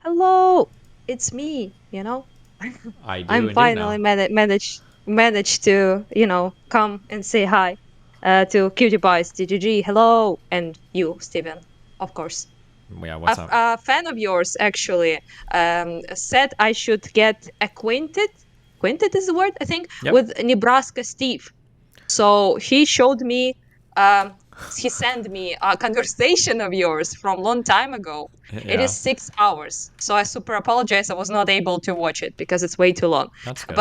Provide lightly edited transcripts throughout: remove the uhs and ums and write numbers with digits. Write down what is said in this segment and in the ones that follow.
hello, it's me, I do I'm indeed finally now. managed to, come and say hi to Cutie Pies, GGG, hello, and you, Steven, of course. Yeah, A, what's up? a fan of yours actually said I should get acquainted is the word, I think, Yep. with Nebraska Steve. So he showed me, um, he sent me a conversation of yours from long time ago. It is Yeah, 6 hours, so I super apologize. I was not able to watch it because it's way too long. that's good.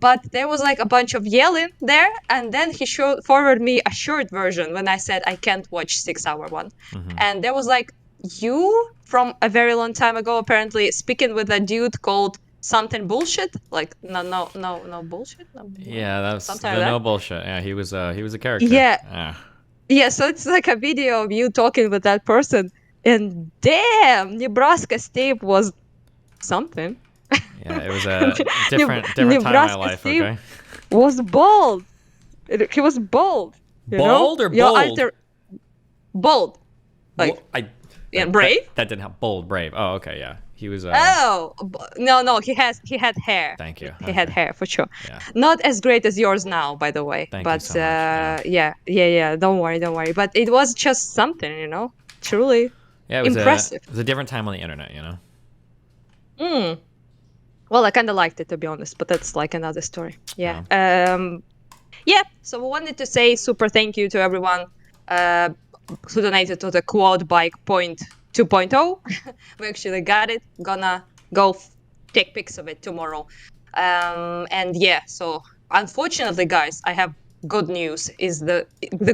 But there was like a bunch of yelling there, and then he forwarded me a short version when I said I can't watch 6 hour one, and there was like you from a very long time ago apparently speaking with a dude called something bullshit, like no bullshit, Yeah, that's something like the that. no bullshit. Yeah, he was a character. Yeah, Yeah, yeah. So it's like a video of you talking with that person, and damn, Nebraska Steve was something. yeah. It was a different time in my Nebraska life. Steve Okay. was bold. He was bold. Bold or Your bold? alter bold, like I yeah, brave. that didn't have bold, brave. Oh, okay, yeah. He was. Oh no, he had hair. Thank you. He had Okay. hair for sure. Yeah. Not as great as yours now, by the way. Thank you But so much. Yeah. yeah. Don't worry. But it was just something, truly Yeah. impressive. It was a different time on the internet. You know. Mm. Well, I kind of liked it, to be honest, but that's like another story. Yeah. Yeah. Yeah. So we wanted to say super thank you to everyone uh, who donated to the quad bike point 2.0. We actually got it. Gonna go take pics of it tomorrow. And yeah, so unfortunately, guys, I have good news. Is the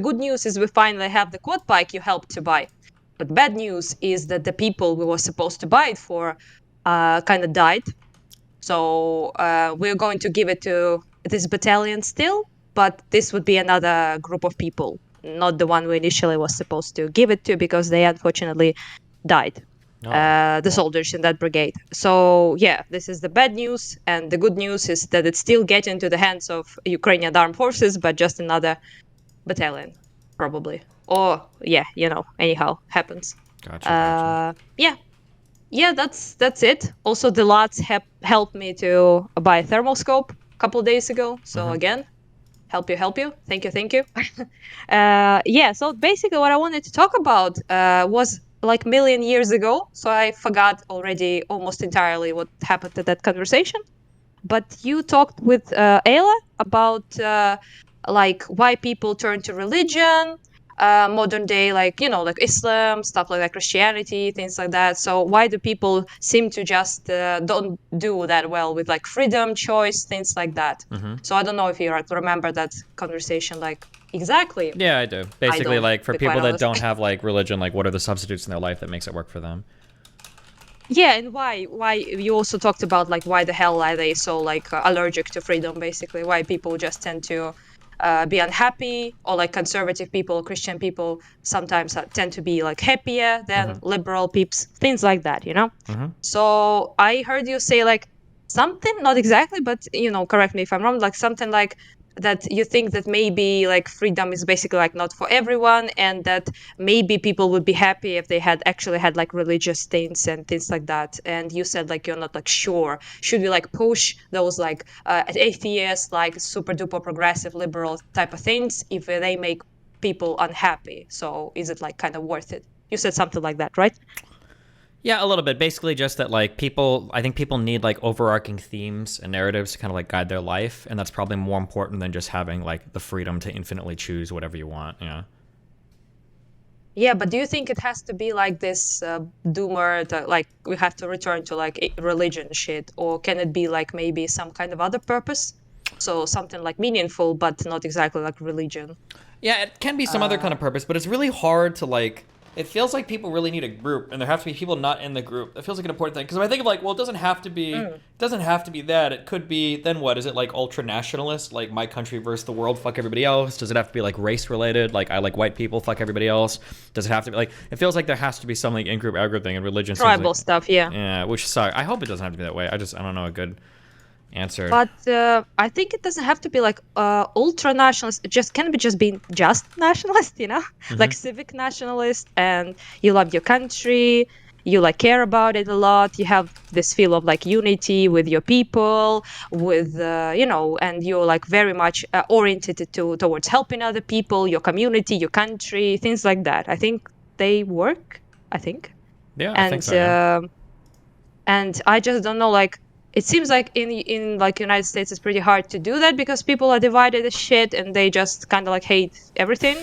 good news is we finally have the quad bike you helped to buy. But bad news is that the people we were supposed to buy it for kind of died. So we're going to give it to this battalion still, but this would be another group of people, not the one we initially was supposed to give it to because they unfortunately died. Oh. The Well. soldiers in that brigade. So yeah, this is the bad news, and the good news is that it's still getting to the hands of Ukrainian armed forces, but just another battalion, probably. Or yeah, anyhow happens. Gotcha. Yeah, yeah, that's it. Also, the lads helped me to buy a thermal scope a couple days ago. So again, help you. Thank you. Yeah. So basically, what I wanted to talk about was like million years ago. So I forgot already almost entirely what happened to that conversation. But you talked with Ayla about like why people turn to religion, modern day, like like Islam, stuff like that, Christianity, things like that. So why do people seem to just don't do that well with like freedom, choice, things like that? So I don't know if you like remember that conversation like exactly. Yeah, I do. I Basically, don't, like for to be quite people that honest. don't have like religion, like what are the substitutes in their life that makes it work for them? Yeah, and why you also talked about like why the hell are they so like allergic to freedom, basically why people just tend to be unhappy, or like conservative people, Christian people sometimes tend to be like happier than liberal peeps, things like that, So I heard you say like something, not exactly, but correct me if I'm wrong, like something like that you think that maybe like freedom is basically like not for everyone, and that maybe people would be happy if they had actually had like religious things and things like that. And you said like you're not like sure, should we like push those like atheists, like super duper progressive liberal type of things if they make people unhappy? So is it like kind of worth it? You said something like that, right? Yeah, a little bit. Basically, just that like people, I think people need like overarching themes and narratives to kind of like guide their life, and that's probably more important than just having like the freedom to infinitely choose whatever you want. Yeah. Yeah, but do you think it has to be like this doomer that like we have to return to like religion shit, or can it be like maybe some kind of other purpose? So something like meaningful, but not exactly like religion. Yeah, it can be some other kind of purpose, but it's really hard to like. It feels like people really need a group, and there have to be people not in the group. That feels like an important thing because if I think of like, well, it doesn't have to be. It doesn't have to be that. It could be. Then what is it like? Ultra nationalist, like my country versus the world. Fuck everybody else. Does it have to be like race related? Like I like white people. Fuck everybody else. Does it have to be like? It feels like there has to be some like in group out group thing, and religion seems Tribal like stuff, yeah. yeah, which sucks. I hope it doesn't have to be that way. I don't know a good answer. But I think it doesn't have to be like ultra nationalist. It just can be just being just nationalist, like civic nationalist, and you love your country, you like care about it a lot. You have this feel of like unity with your people, with and you're like very much oriented towards helping other people, your community, your country, things like that. I think they work. I think, Yeah, I think and so. Yeah. I just don't know. Like, it seems like in like United States, it's pretty hard to do that because people are divided as shit and they just kind of like hate everything.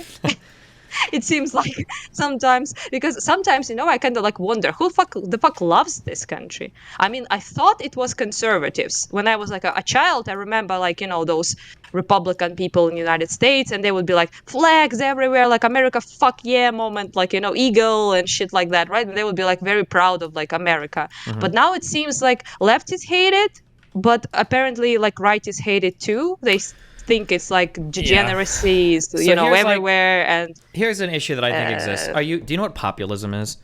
It seems like sometimes, because sometimes I kind of like wonder who the fuck loves this country. I mean, I thought it was conservatives when I was like a child. I remember like those Republican people in the United States, and they would be like flags everywhere, like America fuck yeah moment, like eagle and shit like that, right? And they would be like very proud of like America. Mm-hmm. But now it seems like leftists hate it, but apparently like rightists hate it too. They think it's like Yeah. degeneracy is So everywhere. And here's an issue that I think exists. uh, Do you know what populism is?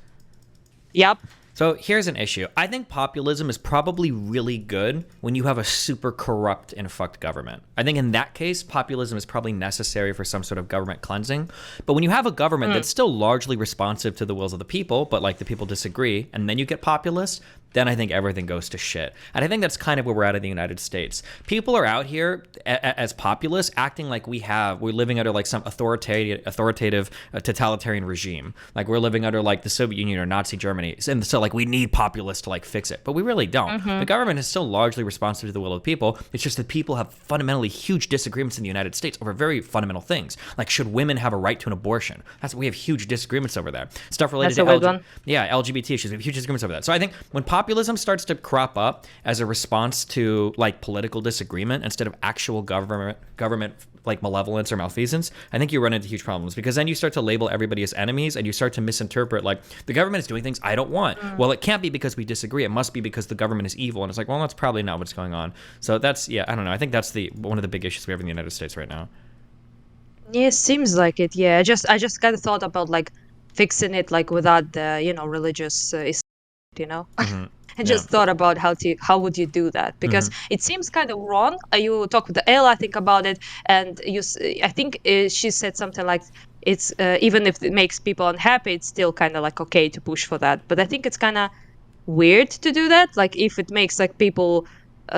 yep. So here's an issue. I think populism is probably really good when you have a super corrupt and fucked government. I think in that case, populism is probably necessary for some sort of government cleansing. But when you have a government that's still largely responsive to the wills of the people, but like the people disagree, and then you get populist, then I think everything goes to shit. And I think that's kind of where we're at in the United States. People are out here as populists acting like we're living under like some authoritative totalitarian regime. Like we're living under like the Soviet Union or Nazi Germany. And so like we need populists to like fix it. But we really don't. The government is still largely responsive to the will of the people. It's just that people have fundamentally huge disagreements in the United States over very fundamental things. Like should women have a right to an abortion? We have huge disagreements over that. Stuff related That's a weird one. LGBT issues. We have huge disagreements over that. So I think when populism starts to crop up as a response to like political disagreement instead of actual government like malevolence or malfeasance, I think you run into huge problems because then you start to label everybody as enemies and you start to misinterpret like the government is doing things I don't want. Well, it can't be because we disagree. It must be because the government is evil. And it's like, well, that's probably not what's going on. So that's, yeah, I don't know. I think that's one of the big issues we have in the United States right now. Yeah, it seems like it. Yeah, I just kind of thought about like fixing it like without the religious you know. Hmm. I Yeah. just thought about how would you do that, because Hmm. it seems kind of wrong. You talk with Ella, I think, about it, and I think she said something like it's even if it makes people unhappy, it's still kind of like okay to push for that. But I think it's kind of weird to do that. Like if it makes like people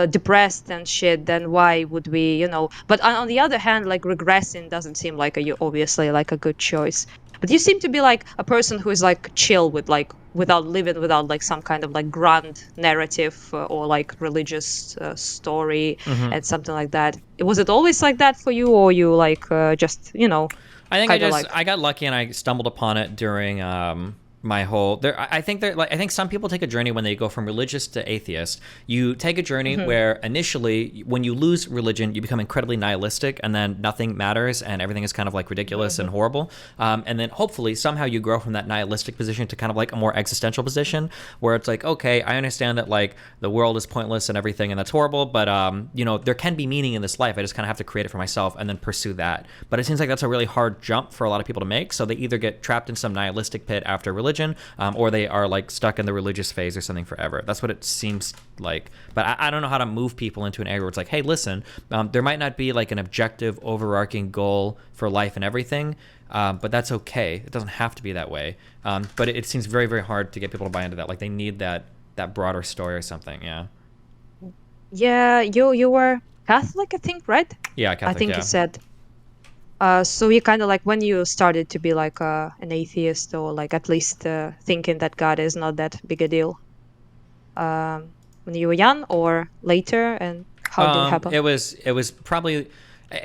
depressed and shit, then why would we, But on the other hand, like regressing doesn't seem like obviously like a good choice. But you seem to be like a person who is like chill with like without living without like some kind of like grand narrative or like religious story Hmm. and something like that. Was it always like that for you, or you like just I think kind of like I got lucky and I stumbled upon it during my whole there. I think I think some people take a journey when they go from religious to atheist. You take a journey Mhm. where initially when you lose religion, you become incredibly nihilistic and then nothing matters and everything is kind of like ridiculous and horrible. And then hopefully somehow you grow from that nihilistic position to kind of like a more existential position where it's like, okay, I understand that like the world is pointless and everything and that's horrible, but there can be meaning in this life. I just kind of have to create it for myself and then pursue that. But it seems like that's a really hard jump for a lot of people to make. So they either get trapped in some nihilistic pit after religion, or they are like stuck in the religious phase or something forever. That's what it seems like. But I don't know how to move people into an area where it's like, hey, listen, there might not be like an objective, overarching goal for life and everything, but that's okay. It doesn't have to be that way. But it seems very, very hard to get people to buy into that. Like they need that broader story or something. Yeah. Yeah, you were Catholic, I think, right? Yeah, I Catholic. think you Yeah. said. So you kind of like when you started to be like an atheist, or like at least thinking that God is not that big a deal, when you were young or later, and how did it happen? It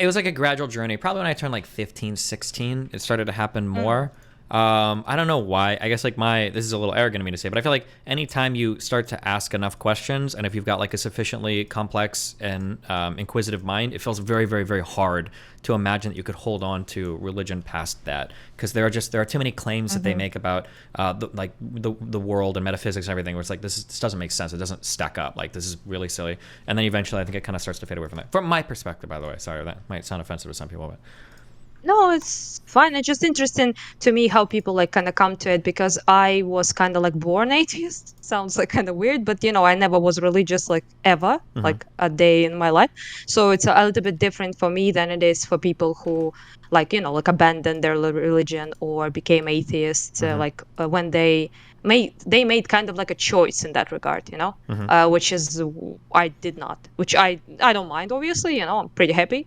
was like a gradual journey. Probably when I turned like 15, 16, it started to happen Mm. more. I don't know why. I guess like this is a little arrogant of me to say, but I feel like anytime you start to ask enough questions, and if you've got like a sufficiently complex and inquisitive mind, it feels very, very, very hard to imagine that you could hold on to religion past that, because there are too many claims that they make about the world and metaphysics and everything, where it's like this doesn't make sense. It doesn't stack up. Like this is really silly. And then eventually, I think it kind of starts to fade away from that. From my perspective, by the way. Sorry, that might sound offensive to some people, but. No, it's fine. It's just interesting to me how people like kind of come to it, because I was kind of like born atheist. Sounds like kind of weird, but I never was religious like ever, Hmm. like a day in my life. So it's a little bit different for me than it is for people who like like abandoned their religion or became atheists Hmm. when they made kind of like a choice in that regard, which is I did not, which I don't mind, obviously, I'm pretty happy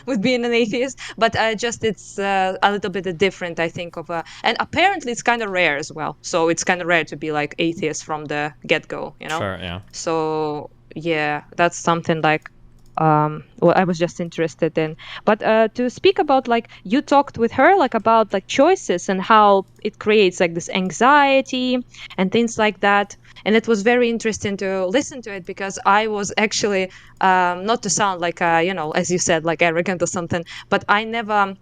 with being an atheist, but just it's a little bit different, I think, and apparently it's kind of rare as well, so it's kind of rare to be like atheist from the get-go. Sure, yeah. So yeah, that's something like well, I was just interested in. But to speak about, like, you talked with her like about like choices and how it creates like this anxiety and things like that. And it was very interesting to listen to it, because I was actually not to sound like as you said, like arrogant or something, but never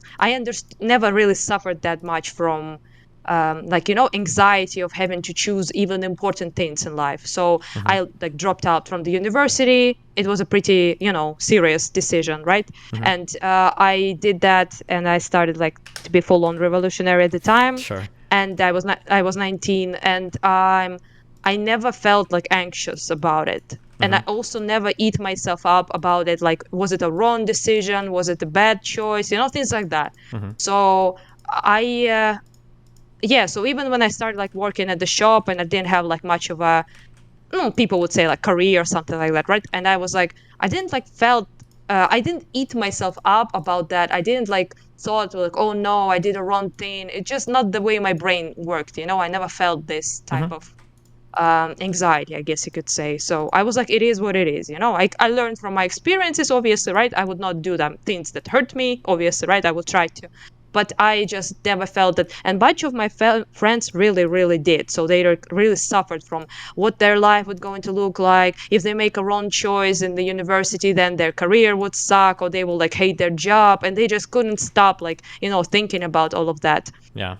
really suffered that much from like anxiety of having to choose even important things in life. So I like dropped out from the university. It was a pretty serious decision, right? And I did that, and I started like to be full on revolutionary at the time. Sure. And I was 19, and I never felt like anxious about it. And I also never eat myself up about it, like, was it a wrong decision, was it a bad choice, things like that. So I yeah, so even when I started like working at the shop, and I didn't have like much of a, people would say like career or something like that, right? And I was like, I didn't eat myself up about that. I didn't like thought like, oh no, I did a wrong thing. It's just not the way my brain worked. I never felt this type of anxiety, I guess you could say. So I was like, it is what it is. I learned from my experiences, obviously, right? I would not do them things that hurt me, obviously, right? I would try to. But I just never felt that. And a bunch of my friends really, really did. So they really suffered from what their life would going to look like. If they make a wrong choice in the university, then their career would suck, or they will like hate their job. And they just couldn't stop like, thinking about all of that. Yeah.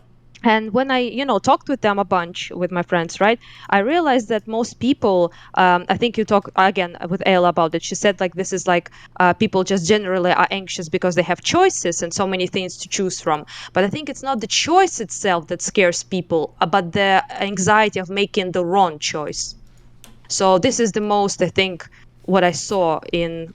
And when I, talked with them a bunch with my friends, right, I realized that most people, I think you talked again with Ayla about it. She said like this is like people just generally are anxious because they have choices and so many things to choose from. But I think it's not the choice itself that scares people, but the anxiety of making the wrong choice. So this is the most, I think, what I saw in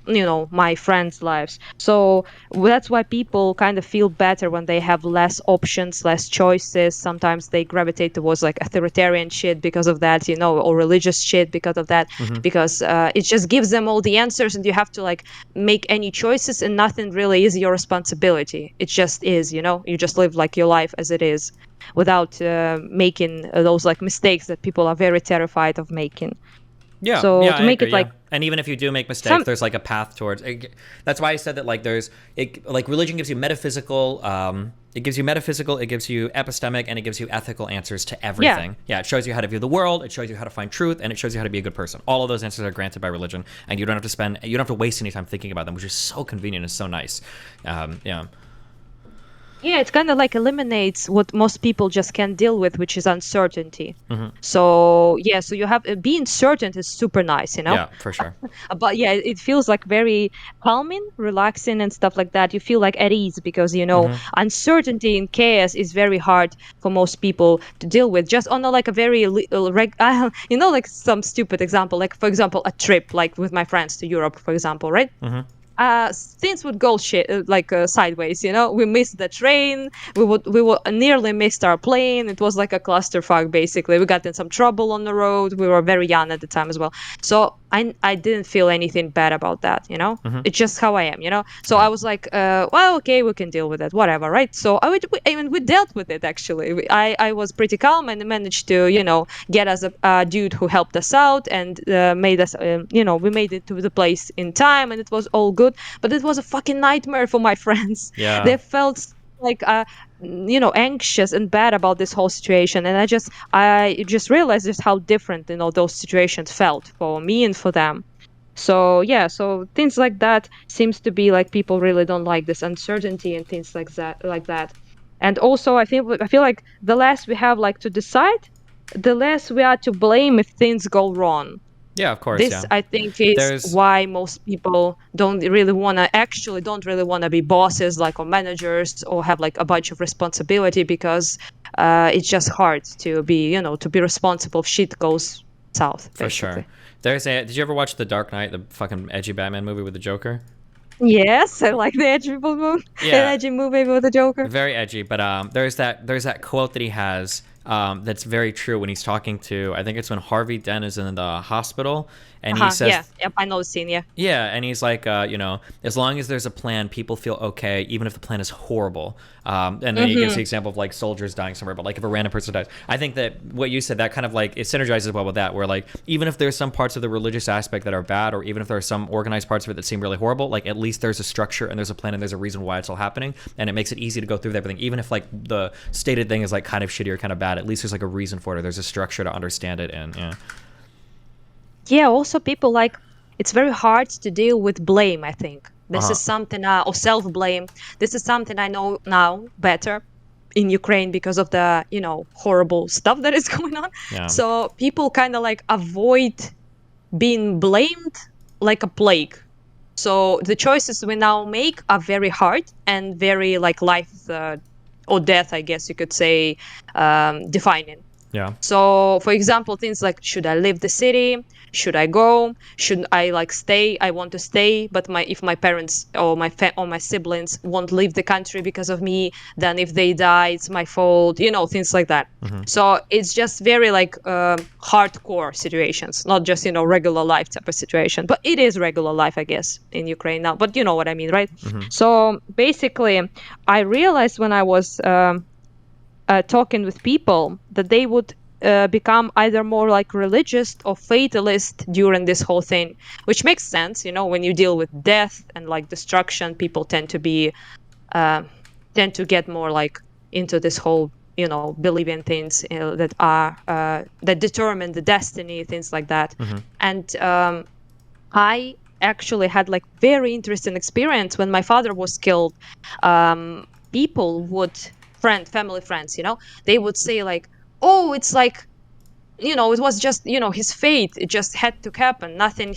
my friends' lives. So that's why people kind of feel better when they have less options, less choices. Sometimes they gravitate towards like authoritarian shit because of that, or religious shit because of that, because it just gives them all the answers, and you have to like make any choices, and nothing really is your responsibility. It just is, you just live like your life as it is, without making those like mistakes that people are very terrified of making. Yeah, So yeah, to I make agree. it like Yeah, and even if you do make mistakes, some, there's like a path towards. That's why I said that like like religion gives you metaphysical. It gives you metaphysical. It gives you epistemic, and it gives you ethical answers to everything. Yeah, it shows you how to view the world. It shows you how to find truth, and it shows you how to be a good person. All of those answers are granted by religion, and you don't have to waste any time thinking about them, which is so convenient and so nice. Yeah. yeah, it kind of like eliminates what most people just can't deal with, which is uncertainty. So yeah, so you have being certain is super nice, Yeah, for sure. but yeah, it feels like very calming, relaxing, and stuff like that. You feel like at ease because uncertainty and chaos is very hard for most people to deal with. Just on a, like a very like some stupid example, like for example a trip, like with my friends to Europe, for example, right? Things would go sideways. We missed the train. We would nearly missed our plane. It was like a clusterfuck. Basically, we got in some trouble on the road. We were very young at the time as well, so I didn't feel anything bad about that. It's just how I am. So I Right. was like, well, okay, we can deal with it, whatever, right? So we dealt with it actually. I was pretty calm and managed to get us a dude who helped us out and made us we made it to the place in time, and it was all good. But it was a fucking nightmare for my friends. Yeah. They felt like anxious and bad about this whole situation, and I just realized just how different those situations felt for me and for them. So yeah, so things like that seems to be like people really don't like this uncertainty and things like that. And also I feel like the less we have like to decide, the less we are to blame if things go wrong. Yeah, of course. This Yeah. I think is There's why most people don't really want to be bosses like or managers or have like a bunch of responsibility, because it's just hard to be responsible if shit goes south, for sure. basically. Did you ever watch The Dark Knight, the fucking edgy Batman movie with the Joker? Yes, I like the an Yeah, edgy movie with the Joker. very edgy. But there's that quote that he has that's very true when he's talking to, I think it's when Harvey Dent is in the hospital, and he Yeah. says, Yep. I know the scene. Yeah. yeah, and he's like, as long as there's a plan, people feel okay, even if the plan is horrible. And then he gives the example of like soldiers dying somewhere, but like if a random person dies, I think that what you said, that kind of like it synergizes well with that, where like even if there's some parts of the religious aspect that are bad, or even if there are some organized parts of it that seem really horrible, like at least there's a structure and there's a plan and there's a reason why it's all happening, and it makes it easy to go through everything, even if like the stated thing is like kind of shitty or kind of bad. At least there's like a reason for it, or there's a structure to understand it, and yeah. Yeah. Also, people like it's very hard to deal with blame. I think this is Uh-huh. something or self-blame. This is something I know now better in Ukraine because of the horrible stuff that is going on. Yeah. So people kind of like avoid being blamed like a plague. So the choices we now make are very hard and very like life or death, I guess you could say, defining. Yeah. So, for example, things like should I leave the city? Should I go? Should I like stay? I want to stay, but if my parents or my siblings won't leave the country because of me, then if they die, it's my fault. Things like that. So it's just very like hardcore situations, not just regular life type of situation. But it is regular life, I guess, in Ukraine now. But you know what I mean, right? So basically, I realized when I was talking with people that they would become either more like religious or fatalist during this whole thing, which makes sense. When you deal with death and like destruction, people tend to get more like into this whole believing things that are that determine the destiny, things like that. And I actually had like very interesting experience when my father was killed. People would family friends, they would say like, oh, it's like, it was just, his fate. It just had to happen. Nothing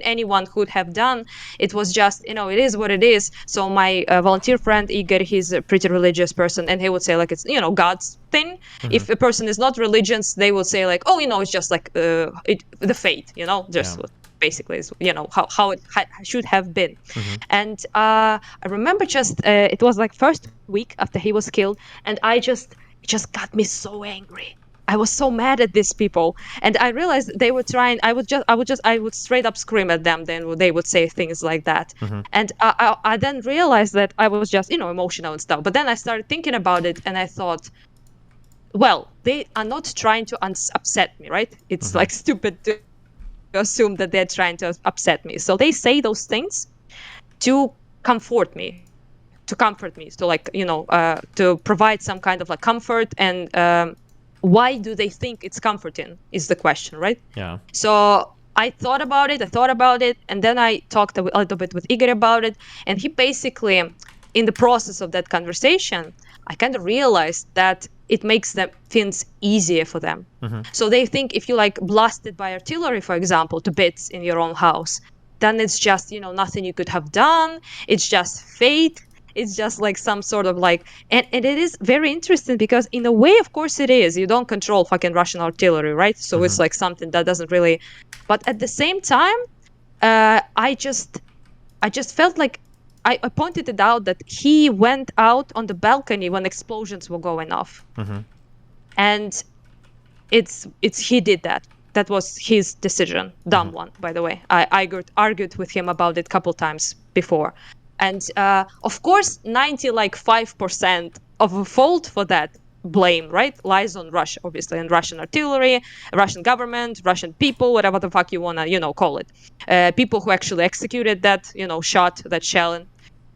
anyone could have done. It was just, it is what it is. So my volunteer friend Igor, he's a pretty religious person, and he would say like it's, God's thing. If a person is not religious, they would say like, oh, it's just like the fate, just Yeah. basically is how it should have been. And I remember just it was like first week after he was killed, and it just got me so angry. I was so mad at these people, and I realized they were trying. I would straight up scream at them. Then they would say things like that, and I then realized that I was just emotional and stuff. But then I started thinking about it, and I thought, well, they are not trying to upset me, right? It's like stupid to assume that they're trying to upset me. So they say those things to comfort me, so like to provide some kind of like comfort. And why do they think it's comforting is the question, right? Yeah. So I thought about it, and then I talked a little bit with Igor about it, and he basically, in the process of that conversation, I kind of realized that it makes them things easier for them. So they think if you like blasted by artillery, for example, to bits in your own house, then it's just nothing you could have done. It's just fate. It's just like some sort of like, and it is very interesting because in a way, of course it is. You don't control fucking Russian artillery, right? So it's like something that doesn't really, but at the same time, I just felt like I pointed it out that he went out on the balcony when explosions were going off. And it's he did that. That was his decision. Dumb one, by the way. I argued with him about it a couple times before. And of course, 95% of a fault for that blame, right, lies on Russia, obviously, and Russian artillery, Russian government, Russian people, whatever the fuck you want to, call it. People who actually executed that, shot that shell.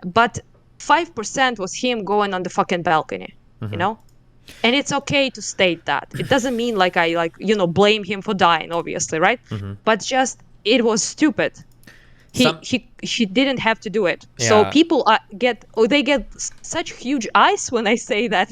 But 5% was him going on the fucking balcony, you know? And it's okay to state that. It doesn't mean like I blame him for dying, obviously, right? But just it was stupid. He didn't have to do it. Yeah. So people get such huge eyes when I say that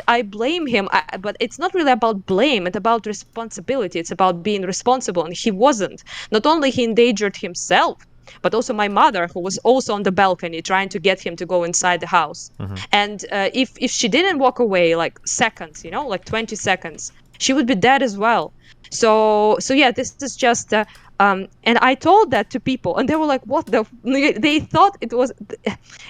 I blame him. But it's not really about blame. It's about responsibility. It's about being responsible, and he wasn't. Not only he endangered himself, but also my mother, who was also on the balcony trying to get him to go inside the house. And if she didn't walk away like seconds, like 20 seconds, she would be dead as well. So yeah, this is just And I told that to people, and they were like, "What the?" They thought it was.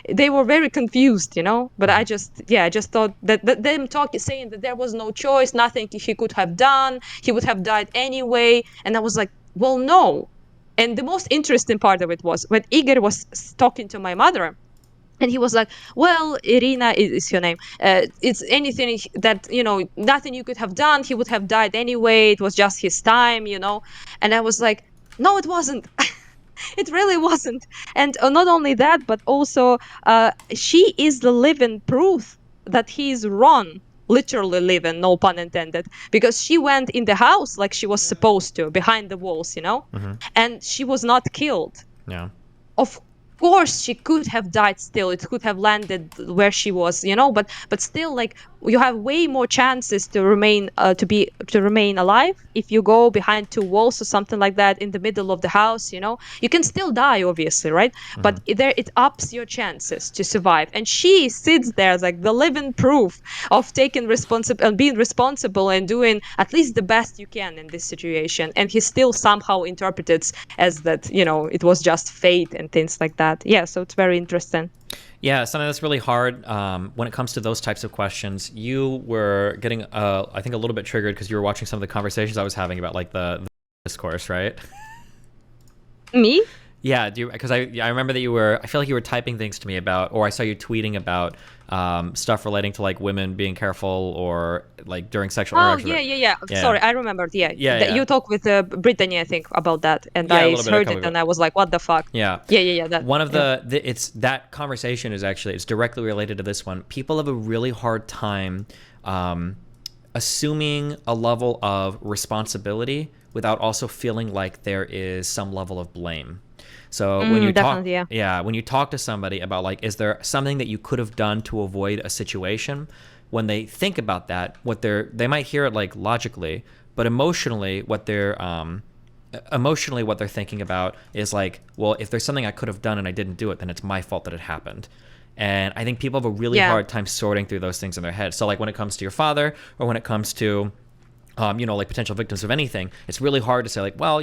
They were very confused, But I just thought that them saying that there was no choice, nothing he could have done. He would have died anyway. And I was like, "Well, no." And the most interesting part of it was when Igor was talking to my mother. And he was like, "Well, Irina is your name. It's anything that, nothing you could have done. He would have died anyway. It was just his time. And I was like, "No, it wasn't. It really wasn't." And not only that, but also she is the living proof that he's wrong. Literally living, no pun intended, because she went in the house like she was supposed to, behind the walls, and she was not killed. Yeah. Of course she could have died still, it could have landed where she was, but still, like, you have way more chances to remain alive if you go behind two walls or something like that in the middle of the house. You can still die, obviously, right? But there, it ups your chances to survive, and she sits there as like the living proof of taking responsible and being responsible and doing at least the best you can in this situation. And he still somehow interpreted as that, it was just fate and things like that. Yeah, so it's very interesting. Yeah, something that's really hard when it comes to those types of questions. You were getting, I think, a little bit triggered because you were watching some of the conversations I was having about like the discourse, right? Me? Yeah, because I remember that I feel like you were typing things to me about, or I saw you tweeting about stuff relating to like women being careful or like during sexual Oh, interactions. yeah. Sorry, I remembered. Yeah, Yeah. you talked with Brittany, I think, about that, and Yeah, a I little bit, a heard it, couple of and I was like, "What the fuck?" Yeah. Yeah. That. One of Yeah. it's that conversation is actually, it's directly related to this one. People have a really hard time assuming a level of responsibility without also feeling like there is some level of blame. So when you talk, when you talk to somebody about like, is there something that you could have done to avoid a situation? When they think about that, they might hear it like logically, but emotionally, what they're thinking about is like, well, if there's something I could have done and I didn't do it, then it's my fault that it happened. And I think people have a really hard time sorting through those things in their head. So like when it comes to your father, or when it comes to like potential victims of anything, it's really hard to say like, well,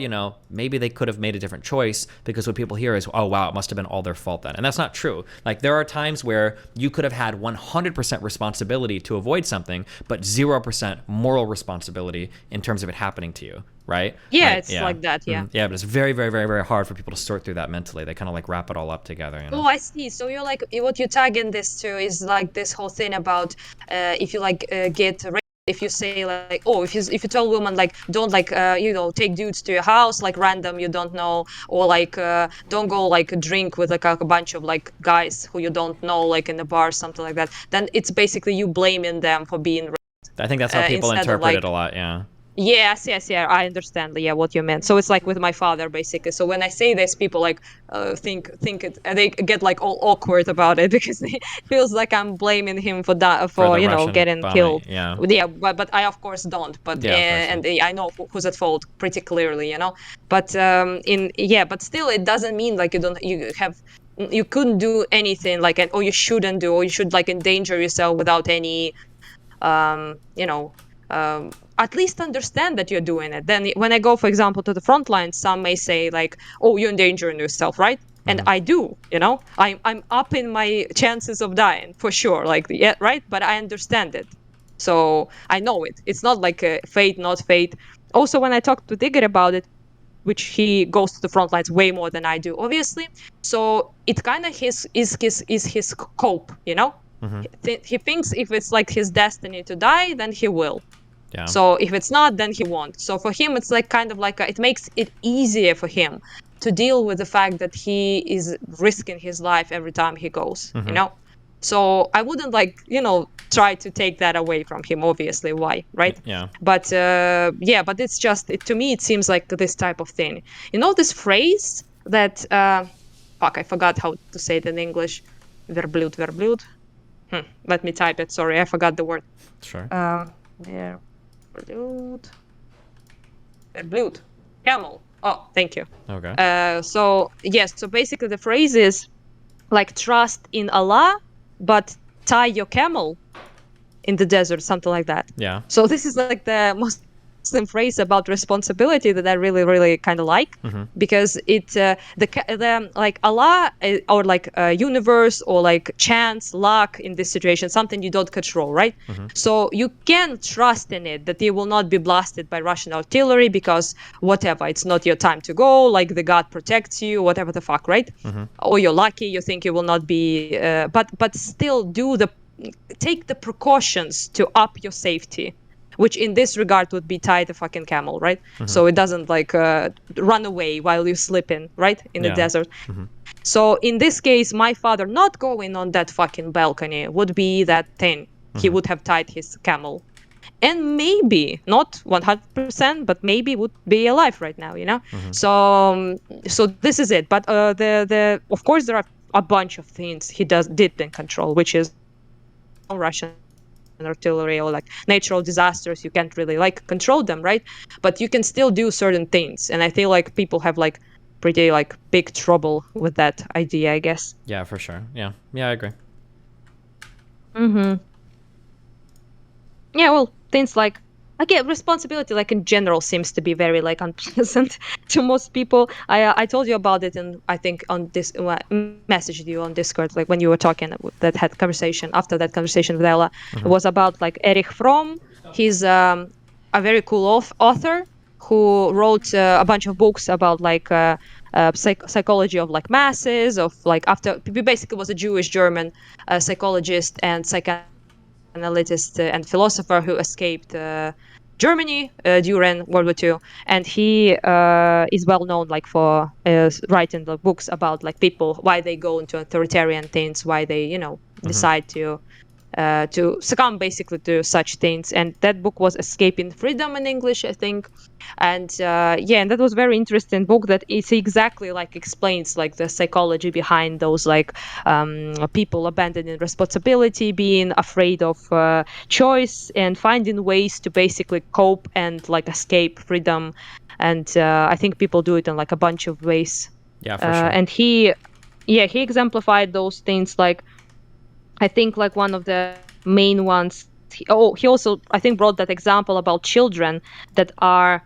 maybe they could have made a different choice, because what people hear is, oh, wow, it must have been all their fault then. And that's not true. Like there are times where you could have had 100% responsibility to avoid something, but 0% moral responsibility in terms of it happening to you. Right? Yeah, it's like that. Yeah. Yeah, but it's very, very, very, very hard for people to sort through that mentally. They kind of like wrap it all up together. Oh, I see. So you're like, what you tag in this to is like this whole thing about if you like get raped, if you say like, oh, if you tell women like, don't like take dudes to your house like random, you don't know, or like don't go like drink with like a bunch of like guys who you don't know, like in a bar, something like that, then it's basically you blaming them for being raped. I think that's how people interpret it a lot. Yeah. Yes, I understand. Yeah, what you meant. So it's like with my father, basically. So when I say this, people like think it, and they get like all awkward about it because it feels like I'm blaming him for that, For the getting bombing, killed. yeah. Yeah, but I of course don't. But and I know who's at fault pretty clearly, But but still, it doesn't mean like you couldn't do anything like, or you shouldn't do, or you should like endanger yourself without any at least understand that you're doing it. Then when I go, for example, to the front line, some may say like, oh, you're endangering yourself, right? And I do, I'm upping my chances of dying for sure, like, yeah, right? But I understand it. So I know it. It's not like a fate, not fate. Also, when I talked to Digger about it, which he goes to the front lines way more than I do, obviously. So it kind of is his cope, He thinks if it's like his destiny to die, then he will. Yeah. So if it's not, then he won't. So for him, it's like kind of like it makes it easier for him to deal with the fact that he is risking his life every time he goes, So I wouldn't like, try to take that away from him, obviously. Why, right? Yeah. But but it's just, to me, it seems like this type of thing. This phrase that, I forgot how to say it in English. Verblut. Let me type it. Sorry, I forgot the word. Sure. Verblut. Camel. Oh, thank you. Okay. So basically the phrase is like, trust in Allah, but tie your camel in the desert, something like that. Yeah. So this is like the most Muslim phrase about responsibility that I really, really kind of like, because the like Allah or like universe or like chance, luck in this situation, something you don't control, right? So you can trust in it that you will not be blasted by Russian artillery because whatever, it's not your time to go. Like the God protects you, whatever the fuck, right? Or you're lucky, you think you will not be, but still take the precautions to up your safety, which in this regard would be tie the fucking camel, right? So it doesn't like run away while you're sleeping, right, in the Yeah. desert. So in this case, my father not going on that fucking balcony would be that thing. He would have tied his camel, and maybe not 100%, but maybe would be alive right now, you know. So this is it. But the of course there are a bunch of things he didn't control, which is Russian artillery or like natural disasters. You can't really like control them, right? But you can still do certain things, and I feel like people have like pretty like big trouble with that idea, I guess. Yeah, for sure. Yeah. Yeah, I agree. Mm-hmm. Yeah, well, things like I get responsibility, like in general, seems to be very like unpleasant to most people. I told you about it, and I think on this messaged you on Discord, like when you were talking that had conversation after that conversation with Ella. It was about like Erich Fromm. He's a very cool author who wrote a bunch of books about like psychology of like masses, of like after he basically was a Jewish German psychologist and psychoanalyst and philosopher who escaped Germany during World War II, and he is well known like for writing the books about like people, why they go into authoritarian things, why they decide to succumb basically to such things. And that book was Escaping Freedom in English, I think. And yeah, and that was very interesting book that it's exactly like explains like the psychology behind those like people abandoning responsibility, being afraid of choice, and finding ways to basically cope and like escape freedom. And I think people do it in like a bunch of ways. Yeah, for sure. And he exemplified those things like I think like one of the main ones. He also I think brought that example about children that are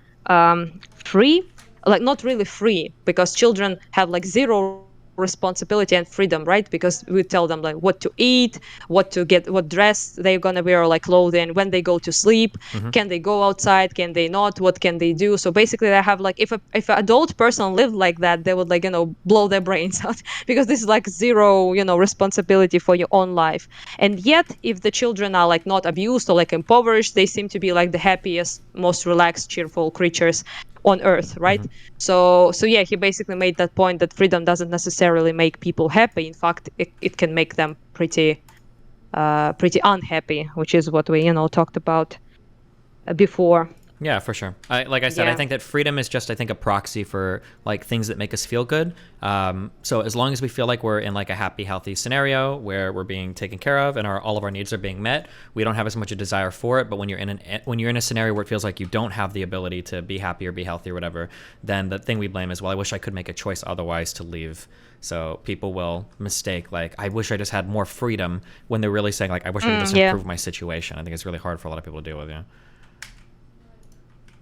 free, like not really free, because children have like zero responsibility and freedom, right? Because we tell them like what to eat, what to get, what dress they're gonna wear, or like clothing, when they go to sleep, can they go outside, can they not, what can they do? So basically they have like if an adult person lived like that, they would like blow their brains out because this is like zero responsibility for your own life. And yet if the children are like not abused or like impoverished, they seem to be like the happiest, most relaxed, cheerful creatures on earth, right? So yeah, he basically made that point that freedom doesn't necessarily make people happy. In fact, it can make them pretty unhappy, which is what we talked about before. Yeah, for sure. Like I said, I think that freedom is just, I think, a proxy for like things that make us feel good. So as long as we feel like we're in like a happy, healthy scenario where we're being taken care of and all of our needs are being met, we don't have as much a desire for it. But when you're in a scenario where it feels like you don't have the ability to be happy or be healthy or whatever, then the thing we blame is, well, I wish I could make a choice otherwise to leave. So people will mistake like, I wish I just had more freedom, when they're really saying like, I wish I could just improve my situation. I think it's really hard for a lot of people to deal with.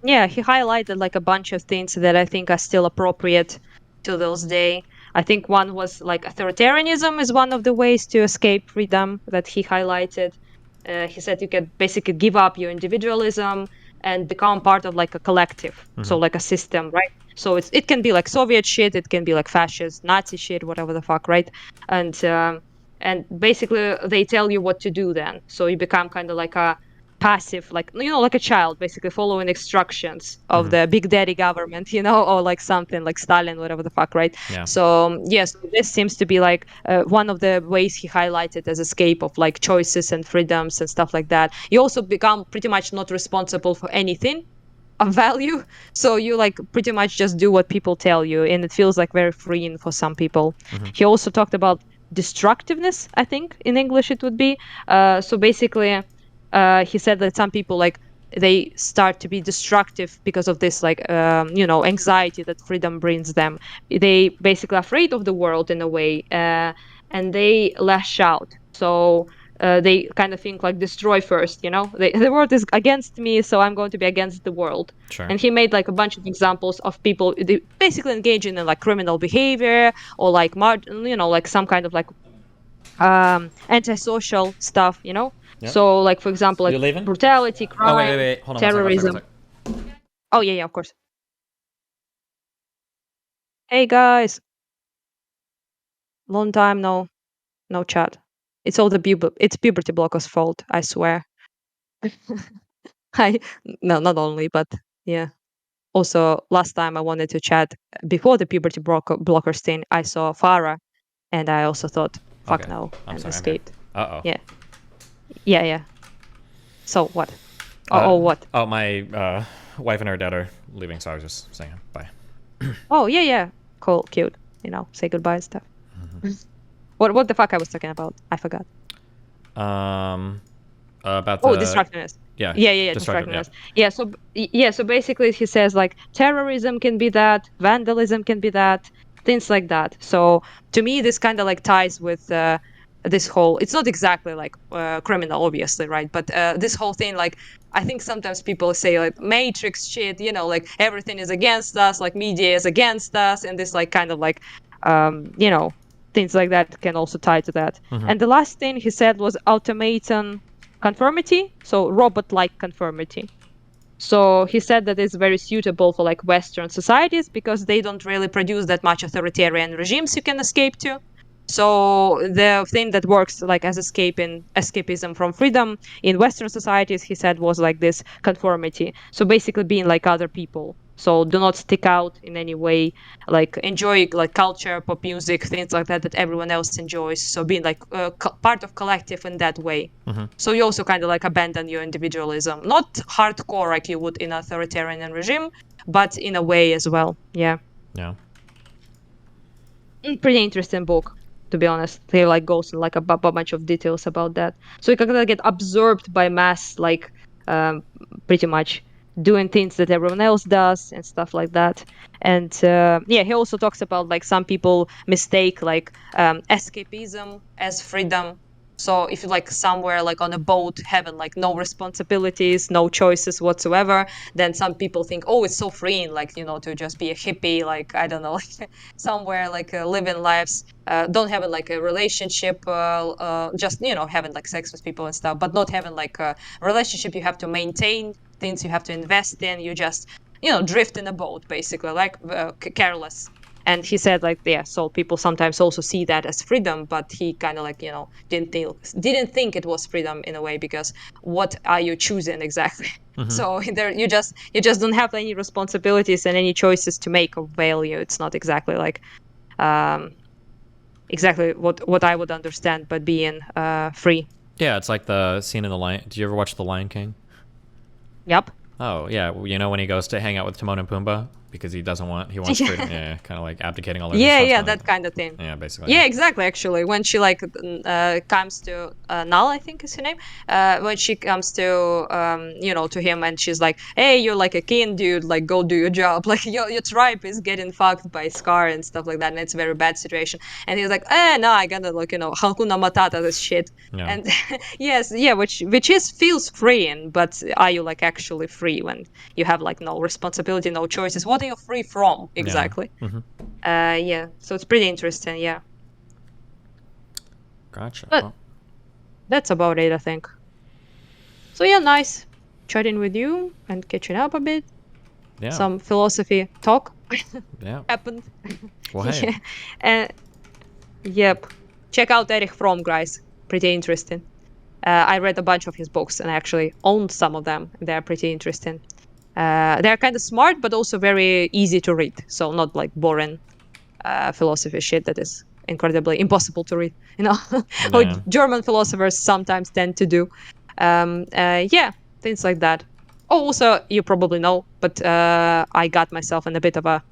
Yeah, he highlighted like a bunch of things that I think are still appropriate to those day. I think one was like authoritarianism is one of the ways to escape freedom that he highlighted. He said you can basically give up your individualism and become part of like a collective, so like a system, right? So it can be like Soviet shit, it can be like fascist, Nazi shit, whatever the fuck, right? And basically they tell you what to do then, so you become kind of like a passive, like like a child, basically following instructions of the big daddy government, or like something like Stalin, whatever the fuck, right? Yeah. So yes, this seems to be like one of the ways he highlighted as escape of like choices and freedoms and stuff like that. You also become pretty much not responsible for anything of value, so you like pretty much just do what people tell you, and it feels like very freeing for some people. He also talked about destructiveness, I think in English it would be. So basically he said that some people like they start to be destructive because of this like anxiety that freedom brings them. They basically afraid of the world in a way, and they lash out. So they kind of think like destroy first, the world is against me, so I'm going to be against the world. Sure. And he made like a bunch of examples of people basically engaging in like criminal behavior or like like some kind of like antisocial stuff. Yep. So like for example like You leaving? brutality, Oh wait, wait, crime, wait. Hold on one second. One second. One terrorism. second. Oh yeah, yeah, of course. Hey guys, long time no chat. It's all it's puberty blockers fault, I swear. I No, not only, but yeah. Also, last time I wanted to chat before the puberty blockers thing, I saw Farah, and I also thought, fuck Okay. no, I'm and sorry. I'm here. escaped. Uh Yeah, yeah, yeah. So what? oh. Oh, what? Oh, my wife and her dad are leaving, so I was just saying bye. Oh, yeah, yeah. Cool, cute. Say goodbye and stuff. What the fuck I was talking about? I forgot. Um, about Oh, the distractiveness. yeah, Yeah, yeah, yeah, destructive. Yeah. distractiveness. Yeah, so basically he says like terrorism can be that, vandalism can be that, things like that. So to me this kind of like ties with this whole, it's not exactly like criminal obviously, right? But this whole thing, like I think sometimes people say like matrix shit, like everything is against us, like media is against us, and this like kind of like things like that can also tie to that. Mm-hmm. And the last thing he said was automaton conformity, so robot-like conformity. So he said that it's very suitable for like Western societies because they don't really produce that much authoritarian regimes you can escape to. So the thing that works like as escapism from freedom in Western societies, he said, was like this conformity. So basically being like other people. So do not stick out in any way, like enjoy like culture, pop music, things like that everyone else enjoys. So being like part of collective in that way. Mm-hmm. So you also kind of like abandon your individualism, not hardcore like you would in authoritarian regime, but in a way as well. Yeah. Yeah. Pretty interesting book, to be honest. He like goes in like a bunch of details about that. So you kind of get absorbed by mass, like pretty much doing things that everyone else does and stuff like that. And yeah, he also talks about like some people mistake like escapism as freedom. So if you're like somewhere like on a boat, having like no responsibilities, no choices whatsoever, then some people think, oh, it's so freeing, like to just be a hippie, like I don't know, like somewhere like living lives, don't having like a relationship, just having like sex with people and stuff, but not having like a relationship you have to maintain, things you have to invest in. You just drift in a boat basically, like careless. And he said like, yeah, so people sometimes also see that as freedom, but he kind of like didn't think it was freedom in a way, because what are you choosing exactly? Mm-hmm. So there you just don't have any responsibilities and any choices to make of value. It's not exactly like exactly what I would understand but being free. Yeah, it's like the scene in the Lion. Do you ever watch The Lion King? Yep. Oh yeah, when he goes to hang out with Timon and Pumbaa because he wants freedom. Yeah, kind of like abdicating all his Yeah, responsibility. that kind of thing. Yeah, basically. Yeah, exactly. Actually, when she like comes to Nal, I think is her name. When she comes to to him, and she's like, "Hey, you're like a king, dude. Like, go do your job. Like, your tribe is getting fucked by Scar and stuff like that, and it's a very bad situation." And he's like, no, I gotta like Hakuna Matata this shit." Yeah. And yes, yeah, which is feels freeing, but are you like actually free when you have like no responsibility, no choices? What are you free from Yeah. exactly? Mm-hmm. Yeah, so it's pretty interesting. Yeah. Gotcha. But Well, that's about it, I think. So yeah, nice chatting with you and catching up a bit. yeah. Some philosophy talk Yeah. happened. Well, hey. Yeah. Yep. Check out Erich Fromm, guys. Pretty interesting. I read a bunch of his books and I actually owned some of them. They're pretty interesting. They're kind of smart, but also very easy to read. So not like boring philosophy shit that is incredibly impossible to read, or Yeah. German philosophers sometimes tend to do. Yeah, things like that. Oh, also, you probably know, but I got myself in a bit of a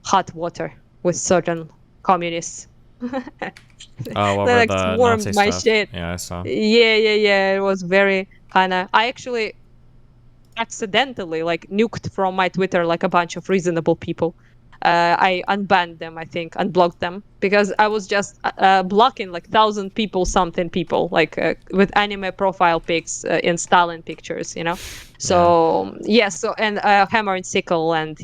hot water with certain communists. Oh, over Like the warmed Nazi my stuff. shit. Yeah, I saw. Yeah, yeah, yeah. It was very kind of. I actually accidentally like nuked from my Twitter like a bunch of reasonable people. I unbanned them, I think, unblocked them, because I was just blocking like 1,000 people, something people, like with anime profile pics in Stalin pictures, you know. Yeah. So yes, so and hammer and sickle, and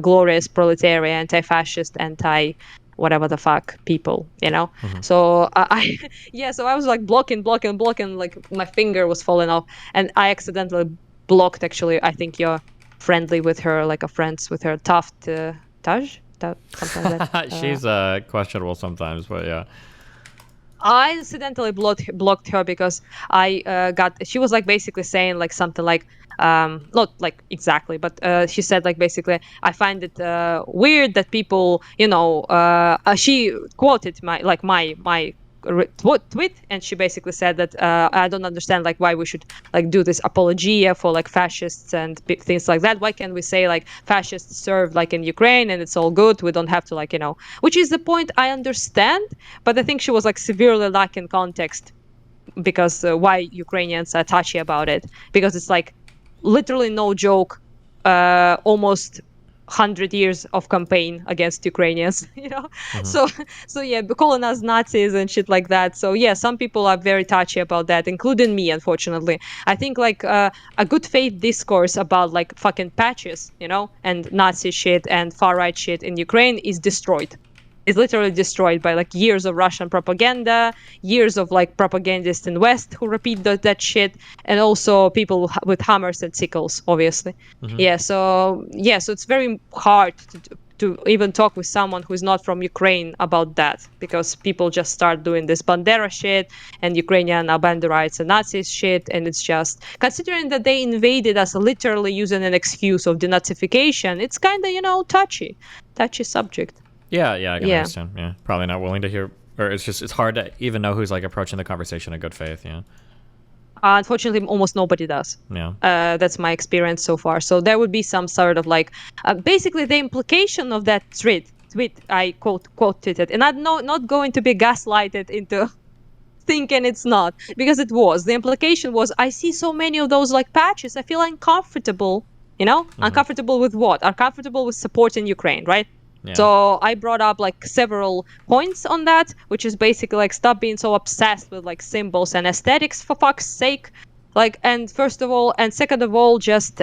glorious proletariat, anti-fascist, anti whatever the fuck people, you know. Mhm. So yeah, so I was like blocking, like my finger was falling off, and I accidentally blocked. Actually, I think you're friendly with her, like a friends with her, Taft. Taj, something like that. She's questionable sometimes, but yeah. I accidentally blocked her because I got. She was like basically saying like something like, not like exactly, but she said like basically, I find it weird that people, she quoted my tweet, and she basically said that I don't understand like why we should like do this apologia for like fascists and things like that. Why can't we say like fascists served like in Ukraine and it's all good? We don't have to like, which is the point. I understand, but I think she was like severely lacking context, because why Ukrainians are touchy about it, because it's like literally no joke, almost 100 years of campaign against Ukrainians, Mhm. so yeah, calling us Nazis and shit like that. So yeah, some people are very touchy about that, including me, unfortunately. I think like a good faith discourse about like fucking patches, and Nazi shit and far right shit in Ukraine is destroyed. It's literally destroyed by like years of Russian propaganda, years of like propagandists in West who repeat that shit, and also people with hammers and sickles, obviously. Mhm. So it's very hard to even talk with someone who is not from Ukraine about that, because people just start doing this Bandera shit and UkrainianAna Banderites and Nazis shit, and it's just considering that they invaded us literally using an excuse of denazification. It's kind of touchy subject. Yeah, yeah, I can Yeah. understand. Yeah, probably not willing to hear, or it's hard to even know who's like approaching the conversation in good faith. Yeah, Unfortunately, almost nobody does. yeah. That's my experience so far. So there would be some sort of like, basically the implication of that tweet I quoted it, and I'm not going to be gaslighted into thinking it's not, because it was. The implication was, I see so many of those like patches, I feel uncomfortable. Mhm. Uncomfortable with what? Uncomfortable with supporting Ukraine, right? Yeah. So I brought up like several points on that, which is basically like stop being so obsessed with like symbols and aesthetics, for fuck's sake. Like, and first of all, and second of all, just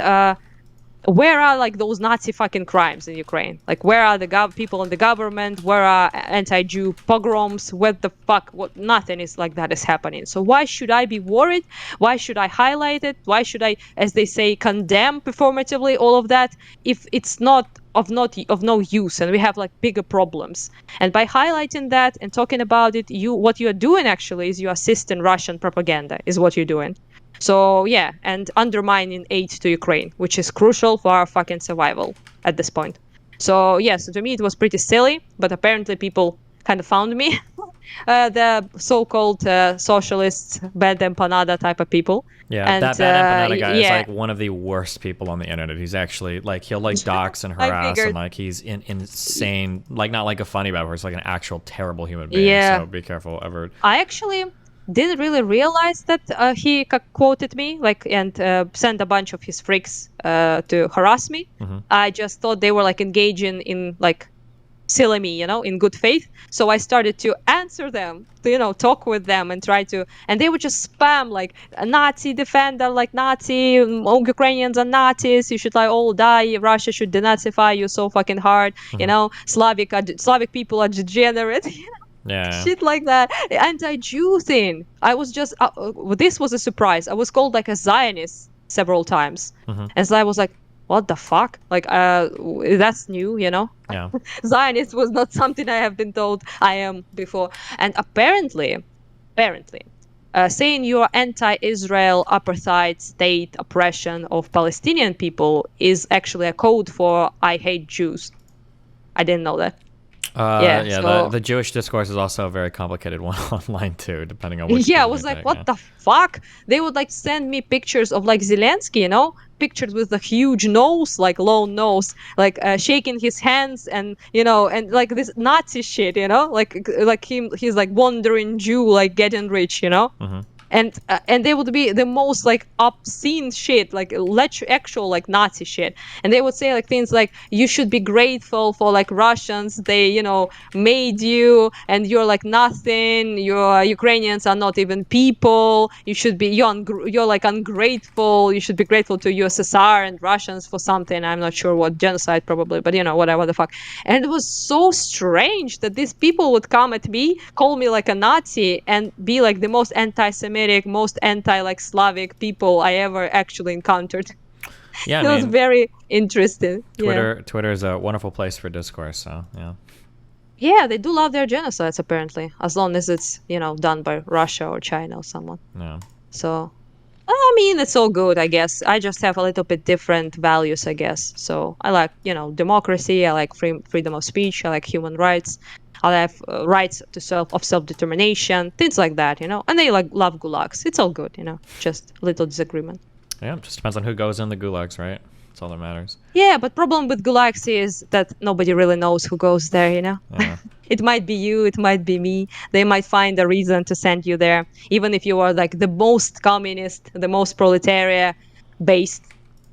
where are like those Nazi fucking crimes in Ukraine? Like, where are the people in the government? Where are anti-Jew pogroms? What the fuck? What? Nothing is like that is happening. So why should I be worried? Why should I highlight it? Why should I, as they say, condemn performatively all of that if it's not of no use, and we have like bigger problems? And by highlighting that and talking about it, what you are doing actually is you assist in Russian propaganda. Is what you're doing. So yeah, and undermining aid to Ukraine, which is crucial for our fucking survival at this point. So yeah, so to me it was pretty silly, but apparently people kind of found me, the so-called socialists, bad empanada type of people, Yeah, and that bad empanada guy is yeah, like one of the worst people on the internet. He's actually like he'll like dox and I harass and figured, like he's insane. Like not like a funny bad person, like an actual terrible human being. yeah, So be careful ever. I actually didn't really realize that he quoted me, like, and sent a bunch of his freaks to harass me. Hmm. I just thought they were like engaging in like silly me, in good faith. So I started to answer them, to, talk with them and try to, and they would just spam like a Nazi defender, like Nazi, all Ukrainians are Nazis, you should like all die, Russia should denazify you so fucking hard, Hmm. Slavic people are degenerate, Yeah. shit like that. The anti-Jew thing. I was just this was a surprise. I was called like a Zionist several times, Hmm. and so I was like, "What the fuck?" Like, that's new, Yeah. Zionist was not something I have been told I am before. And apparently, saying you are anti-Israel apartheid state oppression of Palestinian people is actually a code for I hate Jews. I didn't know that. Yeah, Yeah. The so the Jewish discourse is also a very complicated one online too, depending on which yeah, I view you was like, take. what Yeah. the fuck? They would like send me pictures of like Zelensky, pictures with a huge nose, like long nose, like shaking his hands, and and like this Nazi shit, like he's like wandering Jew, like getting rich. Hmm. and they would be the most like obscene shit, like actual like Nazi shit, and they would say like things like you should be grateful for like Russians, they made you, and you're like nothing, your Ukrainians are not even people, you should be you're like ungrateful, you should be grateful to USSR and Russians for something, I'm not sure what, genocide probably, but whatever the fuck. And it was so strange that these people would come at me, call me like a Nazi, and be like the most anti-Semitic, most anti like Slavic people I ever actually encountered. Yeah, I It was mean, very interesting. Yeah. Twitter is a wonderful place for discourse. So yeah. Yeah, they do love their genocides apparently, as long as it's, done by Russia or China or someone. Yeah. So, I mean, it's all good, I guess. I just have a little bit different values, I guess. So I like, democracy. I like freedom of speech. I like human rights. I have rights to self determination, things like that, And they like love gulags. It's all good, Just a little disagreement. Yeah. It just depends on who goes in the gulags, right? That's all that matters. Yeah, but problem with gulags is that nobody really knows who goes there. Yeah. It might be you, it might be me. They might find a reason to send you there, even if you are like the most communist, the most proletariat based,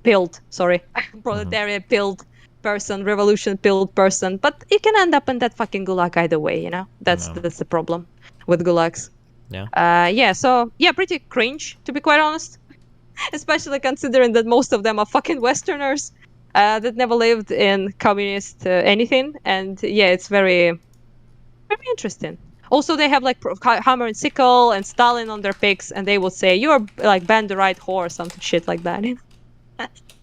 pilled, sorry, proletariat pilled person, revolution pilled person. But you can end up in that fucking gulag either way. That's Yeah. that's the problem with gulags. Yeah. Yeah, so yeah, pretty cringe to be quite honest. Especially considering that most of them are fucking Westerners that never lived in communist anything. And yeah, it's very, very interesting. Also, they have like hammer and sickle and Stalin on their pics, and they will say, "You're like Banderite whore," or something shit like that.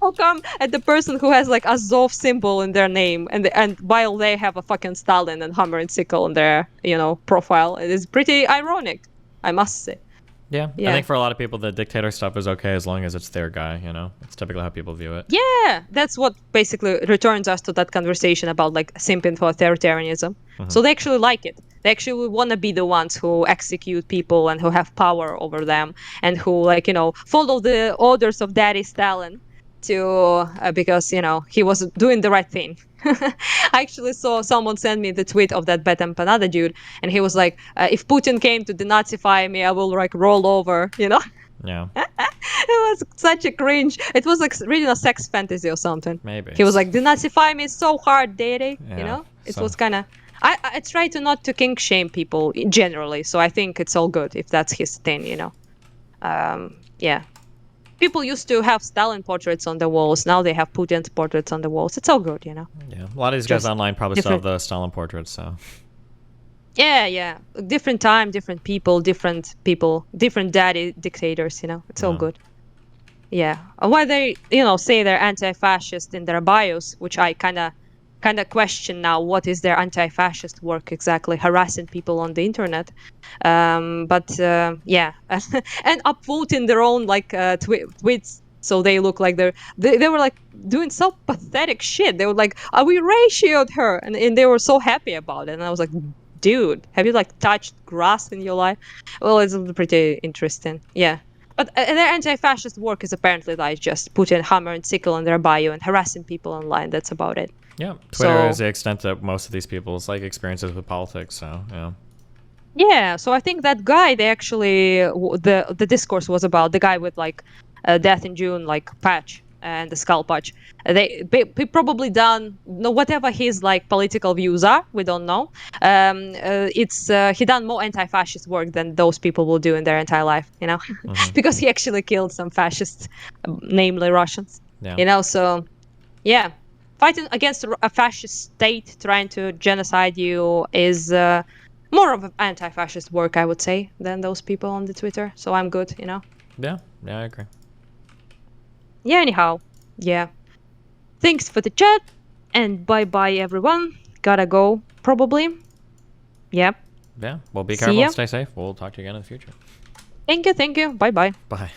How come at the person who has like Azov symbol in their name, and while they have a fucking Stalin and hammer and sickle in their profile, it is pretty ironic, I must say. Yeah. I Yeah. think for a lot of people, the dictator stuff is okay as long as it's their guy. It's typically how people view it. Yeah, that's what basically returns us to that conversation about like simping for authoritarianism. So they actually like it. They actually want to be the ones who execute people and who have power over them and who like follow the orders of Daddy Stalin to because he was doing the right thing. I actually saw someone send me the tweet of that Bet Empanada dude, and he was like, "If Putin came to denazify me, I will like roll over." Yeah. It was such a cringe. It was like reading a sex fantasy or something. Maybe. He was like, denazify me so hard, Daddy. Yeah, It so- was kind of. I try to not to kink shame people generally, so I think it's all good if that's his thing. Yeah. People used to have Stalin portraits on the walls. Now they have Putin's portraits on the walls. It's all good. Yeah. A lot of these guys Just online probably still have the Stalin portraits. So. Yeah. Different time, different people, different daddy dictators. It's all Yeah. good. Yeah. Why they, say they're anti-fascist in their bios, which I kind of question now. What is their anti-fascist work exactly? Harassing people on the internet. But yeah, and upvoting their own like tweets. So they look like they were like doing so pathetic shit. They were like, we ratioed her, and they were so happy about it. And I was like, dude, have you like touched grass in your life? Well, it's pretty interesting. Yeah. But their anti-fascist work is apparently like just putting hammer and sickle in their bio and harassing people online. That's about it. Yeah. Twitter So- is the extent of most of these people's like experiences with politics. So yeah. Yeah, so I think that guy, they actually the discourse was about the guy with like Death in June like patch and the skull patch. They probably done whatever his like political views are. We don't know. It's he done more anti-fascist work than those people will do in their entire life. Because he actually killed some fascists, namely Russians. Yeah. So yeah, fighting against a fascist state trying to genocide you is more of an anti-fascist work, I would say, than those people on the Twitter. So I'm good. Yeah. Yeah. I agree. Yeah, anyhow. Yeah. Thanks for the chat. And bye-bye, everyone. Gotta go, probably. Yep. Yeah. Well, be See careful ya. and stay safe. We'll talk to you again in the future. Thank you. Bye-bye. Bye.